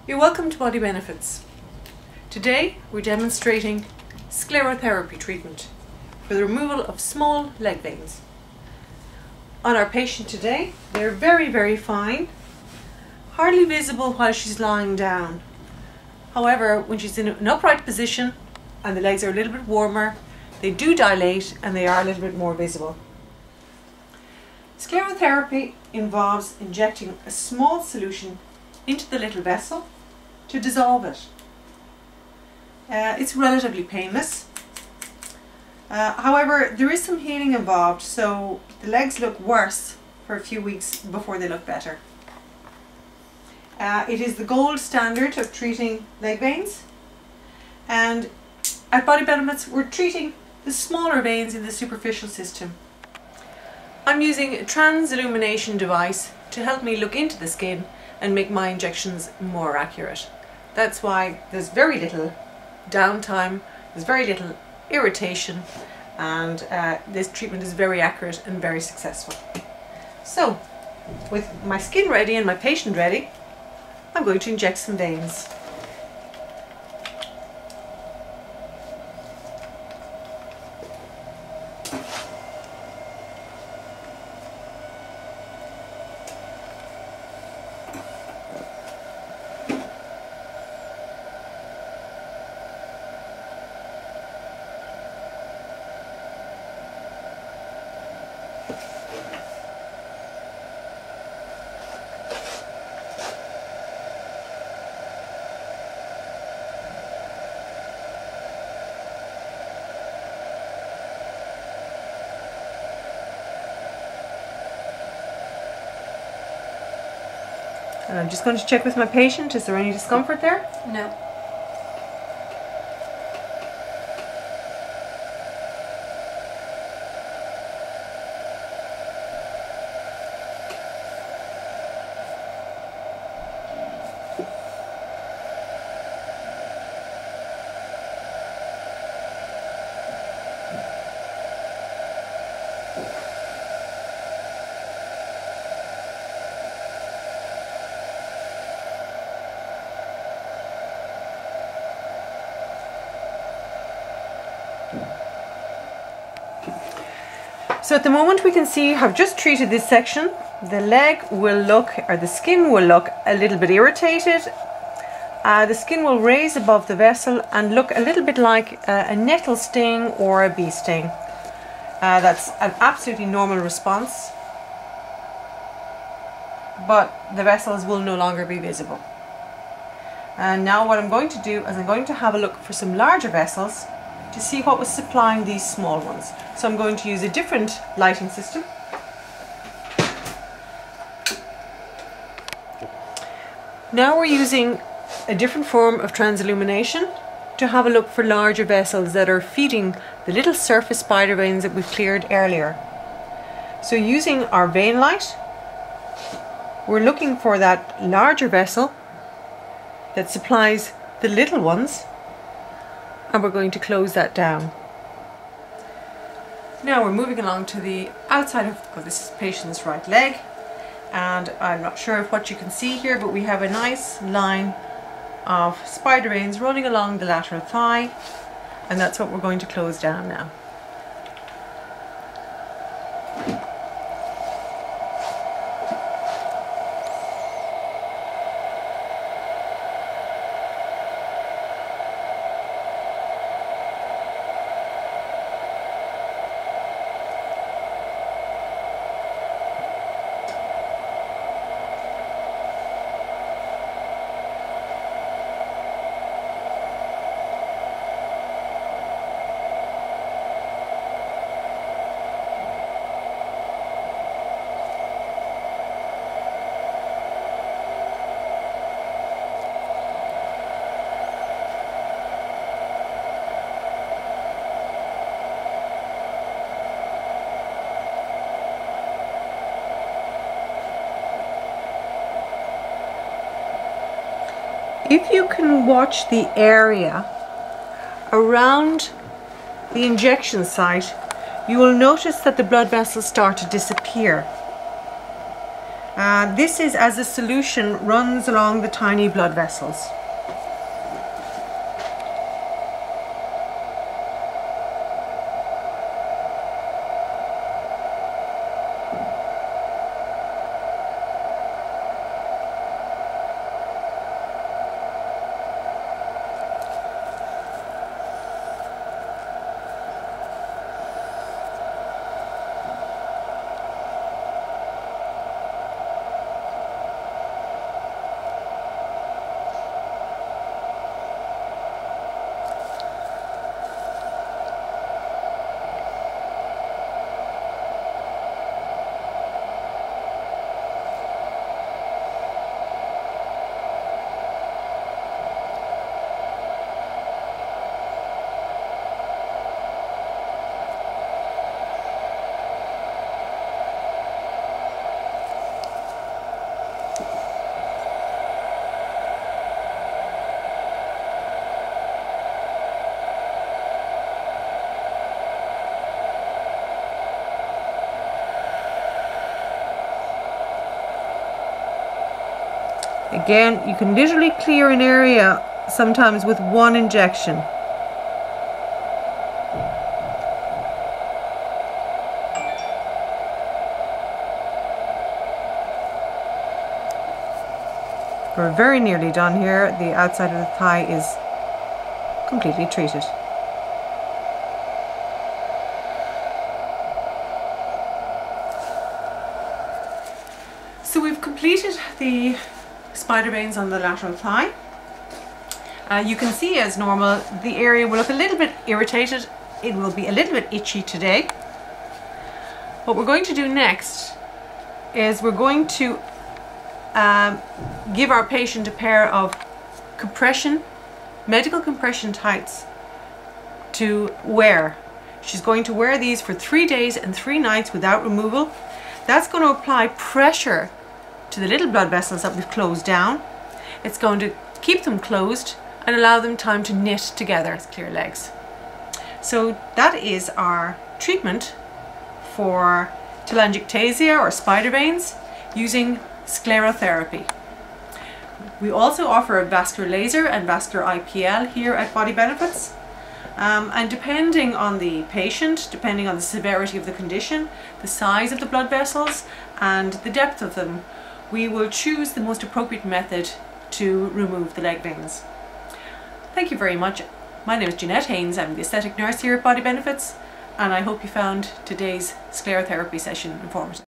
You're welcome to Body Benefits. Today we're demonstrating sclerotherapy treatment for the removal of small leg veins. On our patient today, they're very fine, hardly visible while she's lying down. However, when she's in an upright position and the legs are a little bit warmer, they do dilate and they are a little bit more visible. Sclerotherapy involves injecting a small solution into the little vessel to dissolve it. It's relatively painless. However, there is some healing involved, so the legs look worse for a few weeks before they look better. It is the gold standard of treating leg veins, and at Body Benefits we're treating the smaller veins in the superficial system. I'm using a trans-illumination device to help me look into the skin and make my injections more accurate. That's why there's very little downtime, there's very little irritation, and this treatment is very accurate and very successful. So, with my skin ready and my patient ready, I'm going to inject some veins. And I'm just going to check with my patient, is there any discomfort there? No. So at the moment we can see I've just treated this section. The leg will look, or the skin will look a little bit irritated. The skin will raise above the vessel and look a little bit like a nettle sting or a bee sting. That's an absolutely normal response, but the vessels will no longer be visible. And now what I'm going to do is I'm going to have a look for some larger vessels to see what was supplying these small ones. So I'm going to use a different lighting system. Now we're using a different form of transillumination to have a look for larger vessels that are feeding the little surface spider veins that we've cleared earlier. So using our vein light, we're looking for that larger vessel that supplies the little ones, and we're going to close that down. Now we're moving along to the outside of this patient's right leg, and I'm not sure of what you can see here, but we have a nice line of spider veins running along the lateral thigh, and that's what we're going to close down now. If you can watch the area around the injection site, you will notice that the blood vessels start to disappear. This is as the solution runs along the tiny blood vessels. Again, you can literally clear an area sometimes with one injection. We're very nearly done here. The outside of the thigh is completely treated. So we've completed the spider veins on the lateral thigh. You can see, as normal, the area will look a little bit irritated. It will be a little bit itchy today. What we're going to do next is we're going to give our patient a pair of medical compression tights to wear. She's going to wear these for 3 days and 3 nights without removal. That's going to apply pressure to the little blood vessels that we've closed down. It's going to keep them closed and allow them time to knit together as clear legs. So that is our treatment for telangiectasia or spider veins using sclerotherapy. We also offer a vascular laser and vascular IPL here at Body Benefits. And depending on the patient, depending on the severity of the condition, the size of the blood vessels and the depth of them, we will choose the most appropriate method to remove the leg veins. Thank you very much. My name is Jeanette Haynes. I'm the aesthetic nurse here at Body Benefits, and I hope you found today's sclerotherapy session informative.